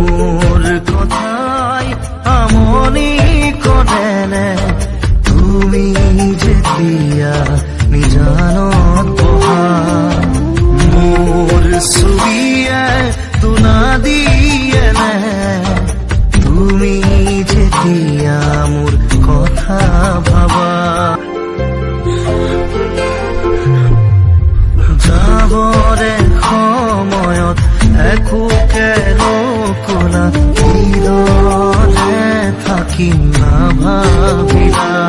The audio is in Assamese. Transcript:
মোৰ কথাই আমনি কৰেনে তুমি যেতিয়া নিজানত বহা মোৰ ছবিয়ে তুনা দিয়েনে তুমি যেতিয়া মোৰ কথা ভাবা যাবৰে সময়ত একোকে নকলা কিদৰে থাকিম নাভাবিলা